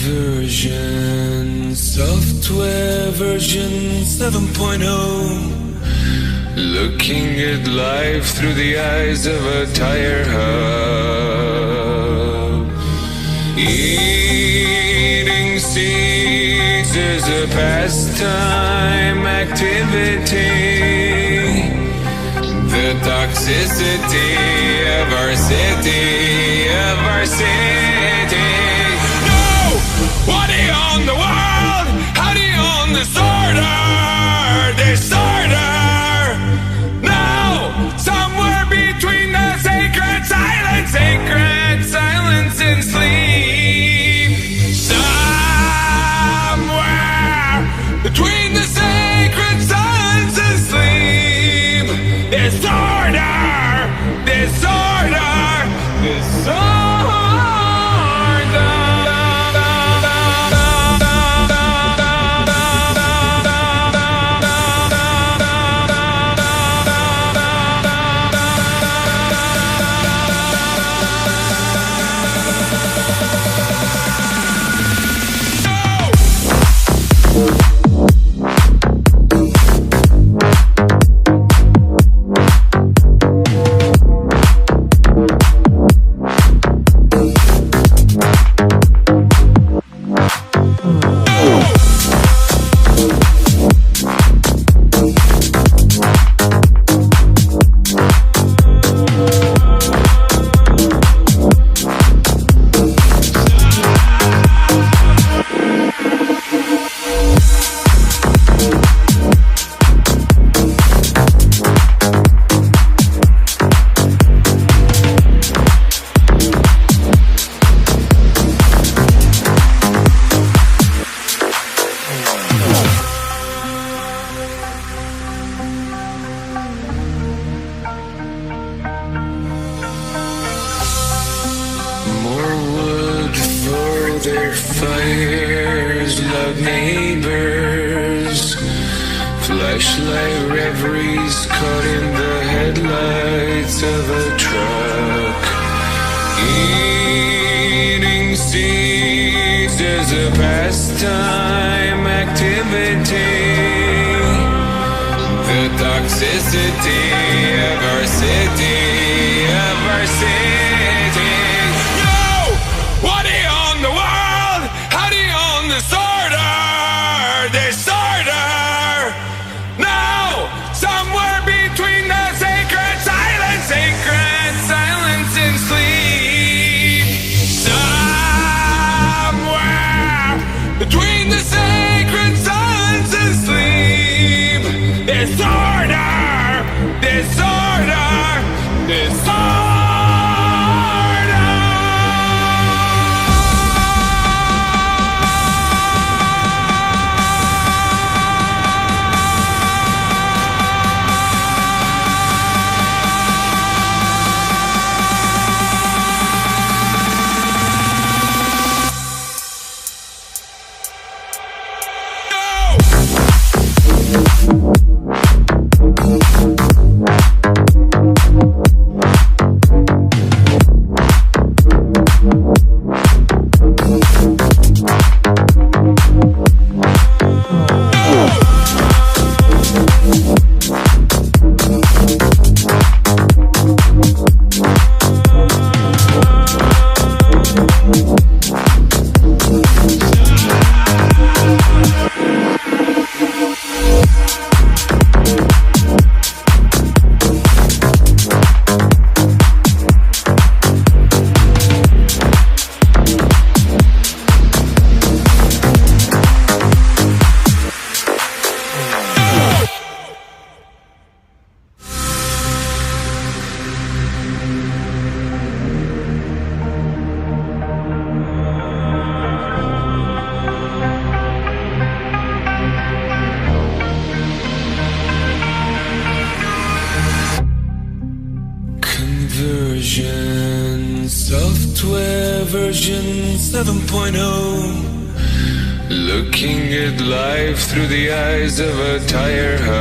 Conversion, software version 7.0. Looking at life through the eyes of a tire hub. Eating seeds is a pastime activity. The toxicity of our city, What do you own the world? How do you own disorder? Disorder! No! Somewhere between the sacred silence and sleep. Somewhere between the sacred silence and sleep. Disorder! Disorder! Disorder! Their fires, loud neighbors, flashlight reveries caught in the headlights of a truck. Eating seeds is a pastime activity. The toxicity of our city, Disorder! No! Somewhere between the sacred silence and sleep. Somewhere between the sacred silence and sleep. Disorder! Disorder! Disorder! Software version 7.0. Looking at life through the eyes of a tire hub.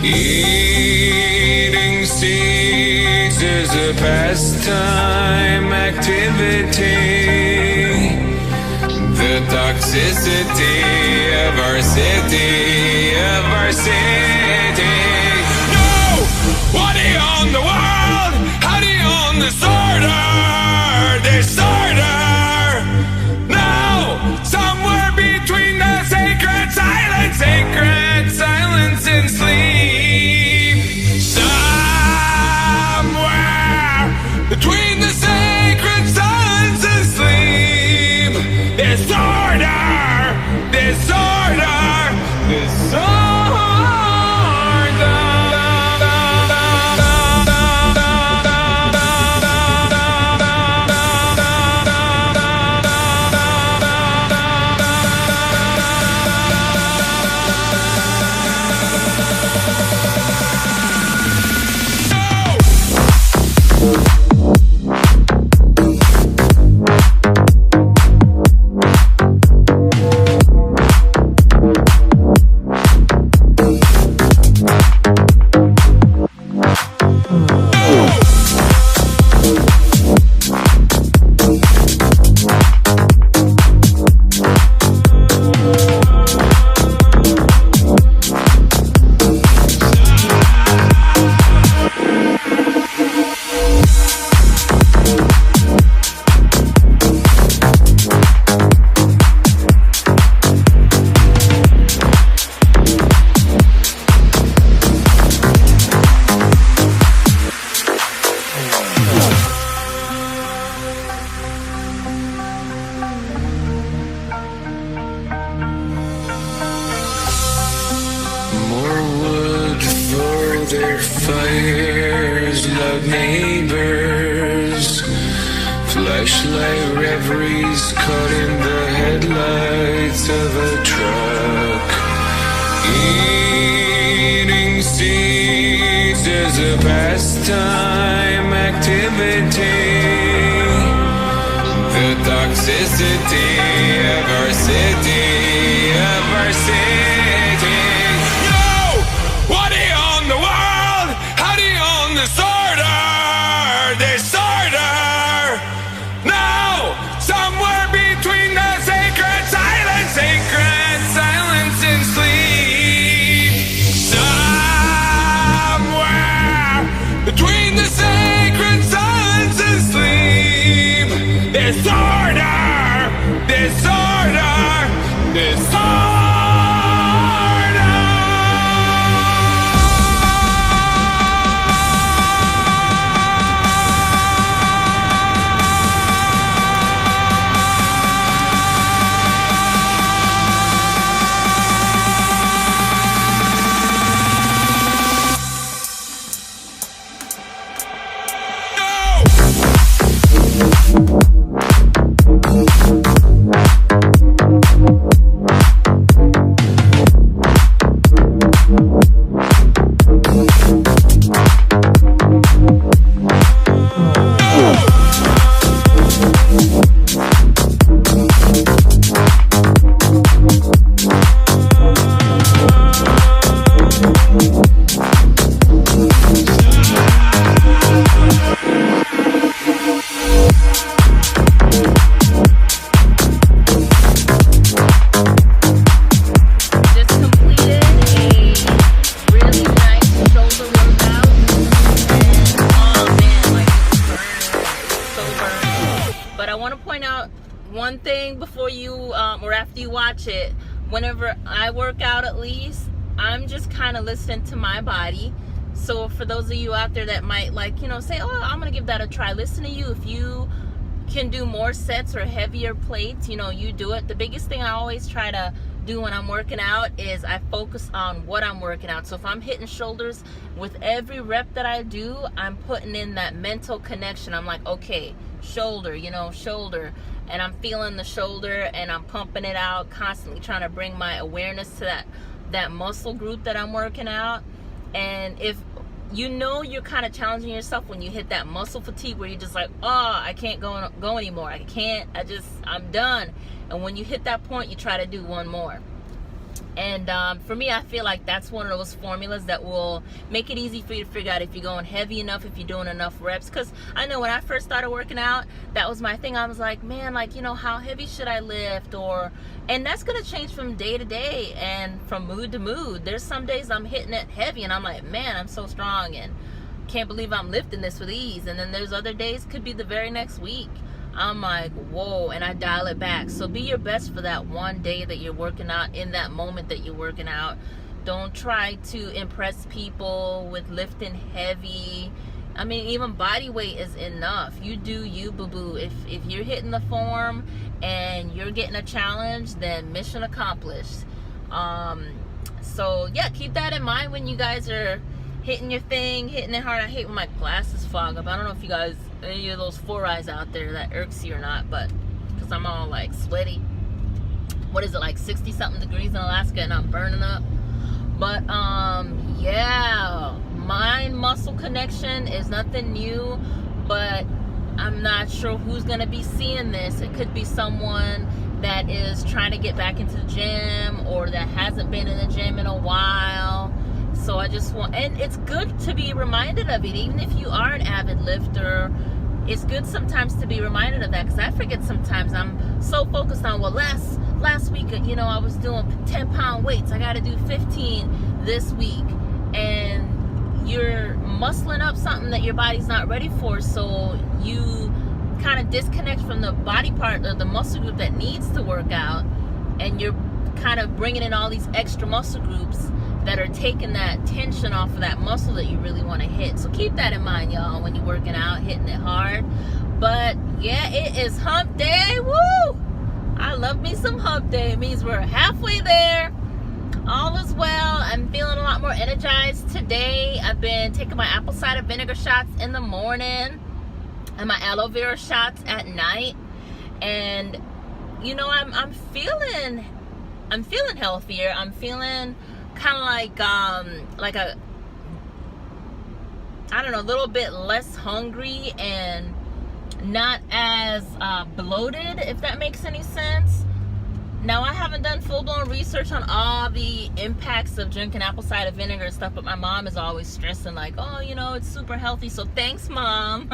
Eating seeds is a pastime activity. The toxicity of our city, Nobody on the world, how do you own disorder? No, somewhere between the sacred silence and sleep. Somewhere between the sacred silence and sleep. Disorder. Their fires, loud neighbors, flashlight reveries caught in the headlights of a truck. Eating seeds is a pastime activity. The toxicity of our city, Disorder. Now, somewhere between the sacred silence and sleep. Somewhere between the sacred silence and sleep. Disorder. One thing before you or after you watch it, whenever I work out, at least I'm just kind of listening to my body. So for those of you out there that might say, oh, I'm gonna give that a try, listen to you. If you can do more sets or heavier plates, you do it. The biggest thing I always try to do when I'm working out is I focus on what I'm working out. So if I'm hitting shoulders, with every rep that I do, I'm putting in that mental connection. I'm like, okay, shoulder, shoulder, and I'm feeling the shoulder and I'm pumping it out, constantly trying to bring my awareness to that muscle group that I'm working out. And if you're kind of challenging yourself when you hit that muscle fatigue where you're just like, oh, I can't go anymore, I'm done. And when you hit that point, you try to do one more. And for me, I feel like that's one of those formulas that will make it easy for you to figure out if you're going heavy enough, if you're doing enough reps. Because I know when I first started working out, that was my thing. I was like, man, like, you know, how heavy should I lift? And that's going to change from day to day and from mood to mood. There's some days I'm hitting it heavy and I'm like, man, I'm so strong and can't believe I'm lifting this with ease. And then there's other days, could be the very next week, I'm like, whoa, and I dial it back. So be your best for that one day that you're working out, in that moment that you're working out. Don't try to impress people with lifting heavy. I mean, even body weight is enough. You do you, boo-boo. If you're hitting the form and you're getting a challenge, then mission accomplished. So yeah, keep that in mind when you guys are hitting your thing, hitting it hard. I hate when my glasses fog up. I don't know if you guys, any of those 4 eyes out there, that irks you or not, but because I'm all like sweaty. What is it, like 60 something degrees in Alaska and I'm burning up? But yeah, mind muscle connection is nothing new, but I'm not sure who's gonna be seeing this. It could be someone that is trying to get back into the gym or that hasn't been in the gym in a while. So I just want, and it's good to be reminded of it, even if you are an avid lifter. It's good sometimes to be reminded of that, because I forget sometimes. I'm so focused on, well, last week, you know, I was doing 10-pound weights. I got to do 15 this week, and you're muscling up something that your body's not ready for. So you kind of disconnect from the body part or the muscle group that needs to work out, and you're kind of bringing in all these extra muscle groups that are taking that tension off of that muscle that you really want to hit. So keep that in mind, y'all, when you're working out, hitting it hard. But yeah, it is hump day. Woo! I love me some hump day. It means we're halfway there. All is well. I'm feeling a lot more energized today. I've been taking my apple cider vinegar shots in the morning and my aloe vera shots at night. And you know, I'm feeling healthier. I'm feeling kind of like a, I don't know, a little bit less hungry and not as bloated, if that makes any sense. Now, I haven't done full-blown research on all the impacts of drinking apple cider vinegar and stuff, but my mom is always stressing like, oh, you know, it's super healthy. So thanks, Mom,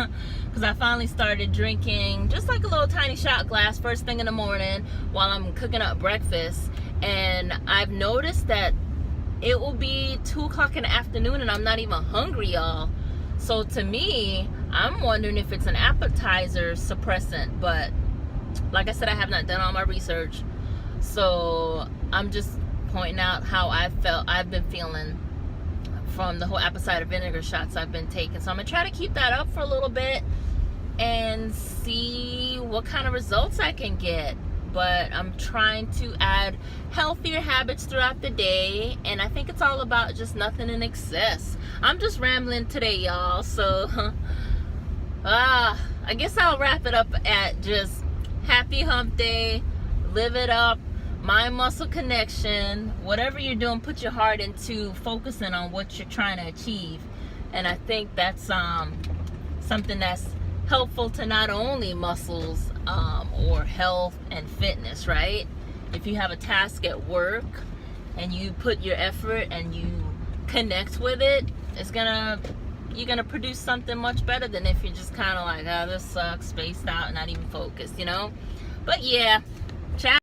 because I finally started drinking just like a little tiny shot glass first thing in the morning while I'm cooking up breakfast. And I've noticed that it will be 2 o'clock in the afternoon and I'm not even hungry, y'all. So to me, I'm wondering if it's an appetizer suppressant, but like I said, I have not done all my research. So I'm just pointing out how I've been feeling from the whole apple cider vinegar shots I've been taking. So I'm gonna try to keep that up for a little bit and see what kind of results I can get. But I'm trying to add healthier habits throughout the day, and I think it's all about just nothing in excess. I'm just rambling today, y'all, so I guess I'll wrap it up at just happy hump day, live it up, mind muscle connection. Whatever you're doing, put your heart into focusing on what you're trying to achieve. And I think that's something that's helpful to not only muscles or health and fitness, right? If you have a task at work and you put your effort and you connect with it, you're gonna produce something much better than if you're just kind of like, oh, this sucks, spaced out, not even focused, you know? But yeah,